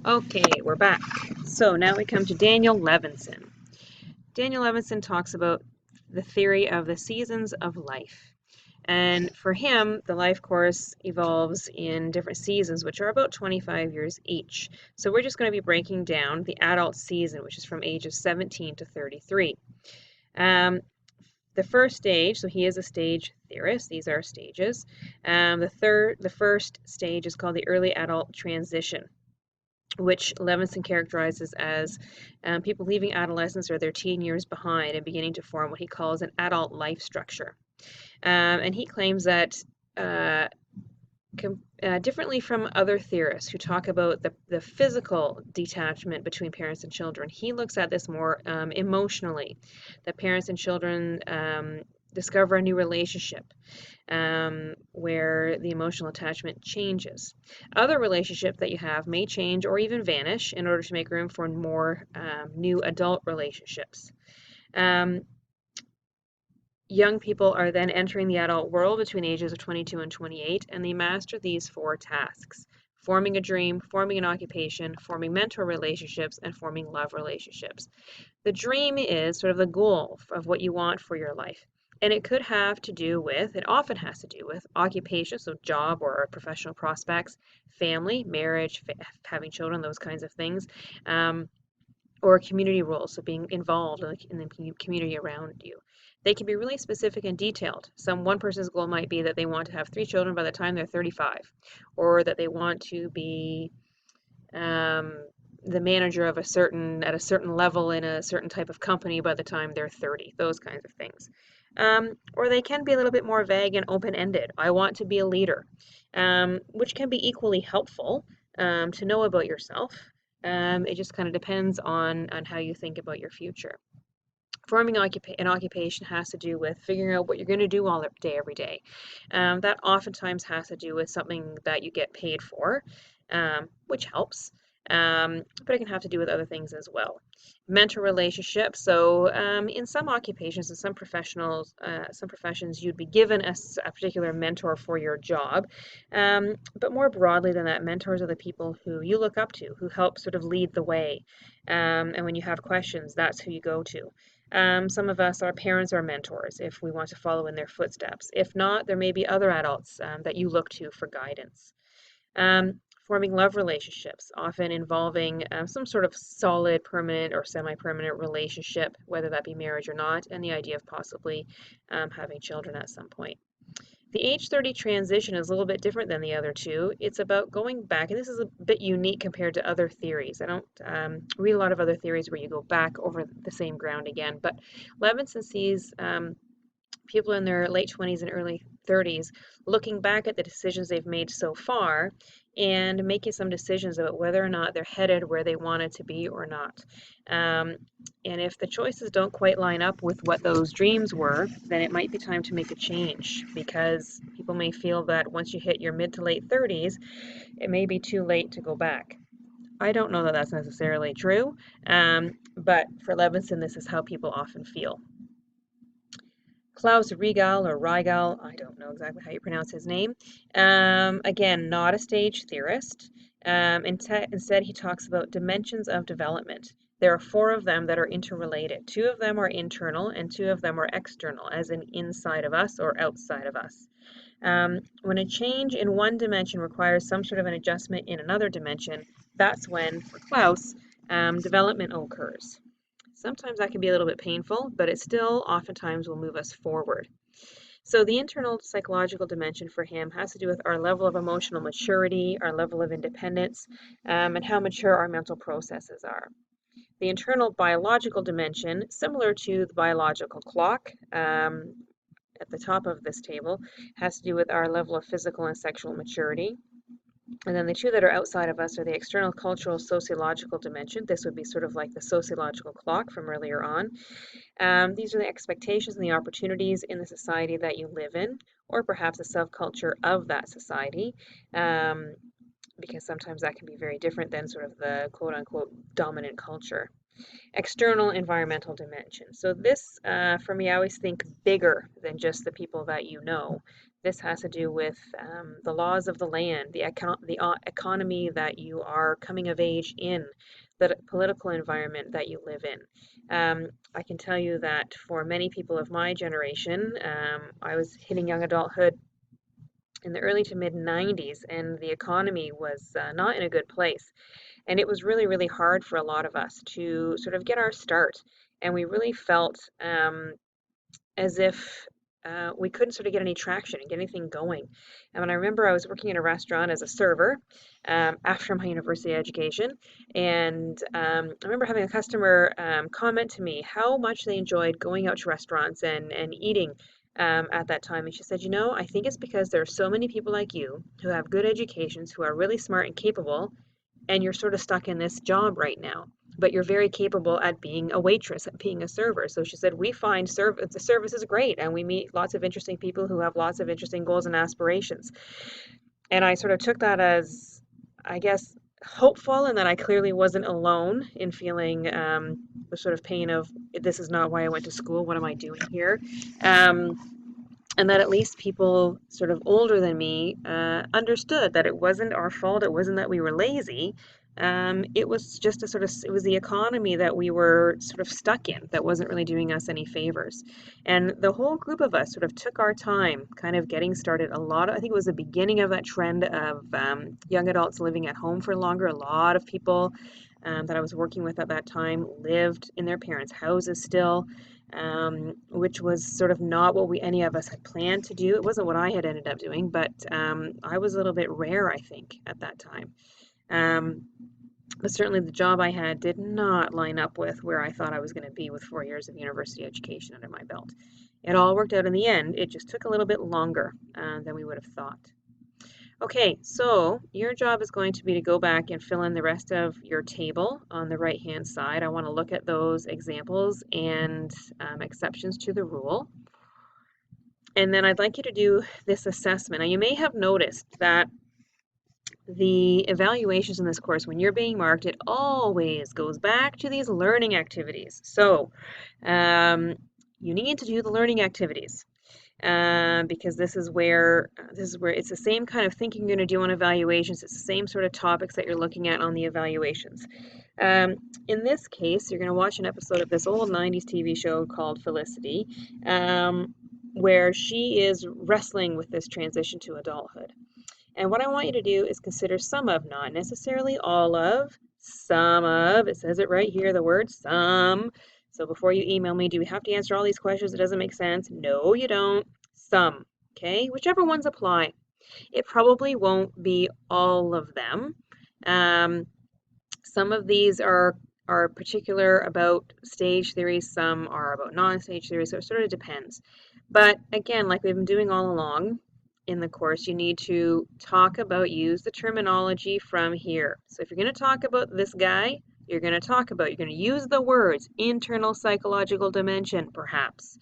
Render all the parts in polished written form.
Okay, we're back. So now we come to Daniel Levinson. Daniel Levinson talks about the theory of the seasons of life. And for him, the life course evolves in different seasons, which are about 25 years each. So we're just going to be breaking down the adult season, which is from ages 17 to 33. The first stage, so he is a stage theorist. These are stages. The first stage is called the early adult transition, which Levinson characterizes as people leaving adolescence or their teen years behind and beginning to form what he calls an adult life structure. And he claims that uh, differently from other theorists who talk about the physical detachment between parents and children, he looks at this more emotionally, that parents and children discover a new relationship where the emotional attachment changes. Other relationships that you have may change or even vanish in order to make room for more new adult relationships. Um, Young people are then entering the adult world between ages of 22 and 28, and they master these four tasks: forming a dream, forming an occupation, forming mentor relationships, and forming love relationships. The dream is sort of the goal of what you want for your life. And it could have to do with, it often has to do with occupation, so job or professional prospects, family, marriage, having children, those kinds of things, or community roles, so being involved in the community around you. They can be really specific and detailed. One person's goal might be that they want to have 3 children by the time they're 35, or that they want to be um, the manager of at a certain level in a certain type of company by the time they're 30, those kinds of things. Or they can be a little bit more vague and open-ended. I want to be a leader, which can be equally helpful to know about yourself. It just kind of depends on how you think about your future. Forming an occupation has to do with figuring out what you're going to do all day, every day. That oftentimes has to do with something that you get paid for, which helps, but it can have to do with other things as well. Mentor relationships. So, in some occupations and some professions, you'd be given a particular mentor for your job. But more broadly than that, mentors are the people who you look up to, who help sort of lead the way. And when you have questions, that's who you go to. Some of us, our parents are mentors if we want to follow in their footsteps. If not, there may be other adults that you look to for guidance. Forming love relationships, often involving some sort of solid, permanent, or semi-permanent relationship, whether that be marriage or not, and the idea of possibly having children at some point. The age 30 transition is a little bit different than the other two. It's about going back, and this is a bit unique compared to other theories. I don't read a lot of other theories where you go back over the same ground again, but Levinson sees people in their late 20s and early 30s looking back at the decisions they've made so far and making some decisions about whether or not they're headed where they wanted to be or not. And if the choices don't quite line up with what those dreams were, then it might be time to make a change, because people may feel that once you hit your mid to late 30s, it may be too late to go back. I don't know that that's necessarily true, but for Levinson, this is how people often feel. Klaus Regal or Regal, I don't know exactly how you pronounce his name. Again, not a stage theorist. Instead, he talks about dimensions of development. There are 4 of them that are interrelated. 2 of them are internal and 2 of them are external, as in inside of us or outside of us. When a change in one dimension requires some sort of an adjustment in another dimension, that's when, for Klaus, development occurs. Sometimes that can be a little bit painful, but it still oftentimes will move us forward. So the internal psychological dimension for him has to do with our level of emotional maturity, our level of independence, and how mature our mental processes are. The internal biological dimension, similar to the biological clock at the top of this table, has to do with our level of physical and sexual maturity. And then the 2 that are outside of us are the external cultural sociological dimension. This would be sort of like the sociological clock from earlier on. These are the expectations and the opportunities in the society that you live in, or perhaps a subculture of that society, because sometimes that can be very different than sort of the quote-unquote dominant culture. External environmental dimension. So this, for me, I always think bigger than just the people that you know. This has to do with the laws of the land, the economy that you are coming of age in, the political environment that you live in. I can tell you that for many people of my generation, I was hitting young adulthood in the early to mid 90s, and the economy was not in a good place. And it was really, really hard for a lot of us to sort of get our start. And we really felt as if we couldn't sort of get any traction and get anything going. And I remember I was working in a restaurant as a server after my university education, and I remember having a customer comment to me how much they enjoyed going out to restaurants and eating at that time. And she said, I think it's because there are so many people like you who have good educations, who are really smart and capable, and you're sort of stuck in this job right now, but you're very capable at being a waitress, at being a server. So she said, we find the service is great, and we meet lots of interesting people who have lots of interesting goals and aspirations. And I sort of took that as, I guess, hopeful, and that I clearly wasn't alone in feeling the sort of pain of, this is not why I went to school, what am I doing here? Um, and that at least people sort of older than me understood that it wasn't our fault. It wasn't that we were lazy. It was just it was the economy that we were sort of stuck in that wasn't really doing us any favors. And the whole group of us sort of took our time kind of getting started. I think it was the beginning of that trend of young adults living at home for longer. A lot of people that I was working with at that time lived in their parents' houses still, which was sort of not what any of us had planned to do. It wasn't what I had ended up doing, but I was a little bit rare, I think, at that time. Um, but certainly the job I had did not line up with where I thought I was going to be with 4 years of university education under my belt. It all worked out in the end. It just took a little bit longer than we would have thought. Okay, so your job is going to be to go back and fill in the rest of your table on the right-hand side. I want to look at those examples and exceptions to the rule. And then I'd like you to do this assessment. Now, you may have noticed that the evaluations in this course, when you're being marked, it always goes back to these learning activities. So you need to do the learning activities. Because this is where it's the same kind of thinking you're going to do on evaluations. It's the same sort of topics that you're looking at on the evaluations. In this case, you're going to watch an episode of this old 90s TV show called Felicity, where she is wrestling with this transition to adulthood. And what I want you to do is consider some of, not necessarily all of, some of. It says it right here, the word some. So before you email me, do we have to answer all these questions? It doesn't make sense. No, you don't. Some, okay? Whichever ones apply. It probably won't be all of them. Some of these are particular about stage theories. Some are about non-stage theories. So it sort of depends. But again, like we've been doing all along in the course, you need to use the terminology from here. So if you're going to talk about this guy, you're going to use the words internal psychological dimension, perhaps.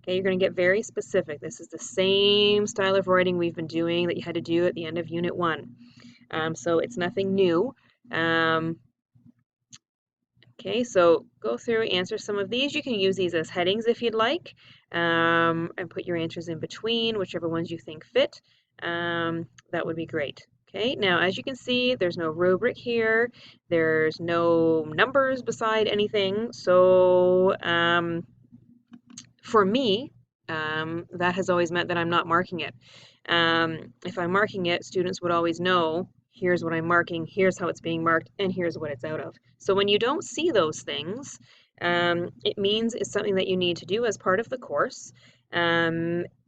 Okay, you're going to get very specific. This is the same style of writing we've been doing that you had to do at the end of Unit 1. So it's nothing new. Okay, so go through, answer some of these. You can use these as headings if you'd like, and put your answers in between, whichever ones you think fit. That would be great. Okay, now as you can see, there's no rubric here. There's no numbers beside anything. So for me, that has always meant that I'm not marking it. If I'm marking it, students would always know, here's what I'm marking, here's how it's being marked, and here's what it's out of. So when you don't see those things, it means it's something that you need to do as part of the course.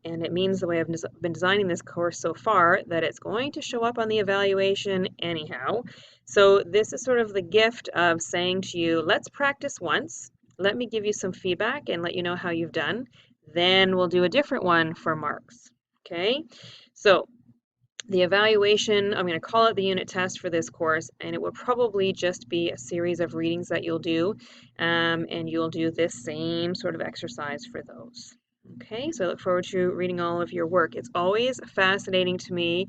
And it means, the way I've been designing this course so far, that it's going to show up on the evaluation anyhow. So this is sort of the gift of saying to you, let's practice once. Let me give you some feedback and let you know how you've done. Then we'll do a different one for marks. Okay, so the evaluation, I'm going to call it the unit test for this course, and it will probably just be a series of readings that you'll do, and you'll do this same sort of exercise for those. Okay, so I look forward to reading all of your work. It's always fascinating to me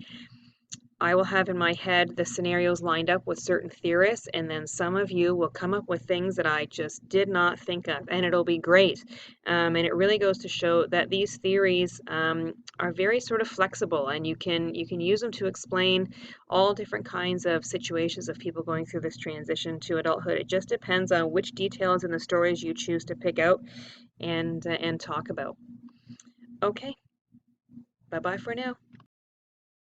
I will have in my head the scenarios lined up with certain theorists, and then some of you will come up with things that I just did not think of, and it'll be great. And it really goes to show that these theories are very sort of flexible, and you can use them to explain all different kinds of situations of people going through this transition to adulthood. It just depends on which details in the stories you choose to pick out and talk about. Okay, bye bye for now.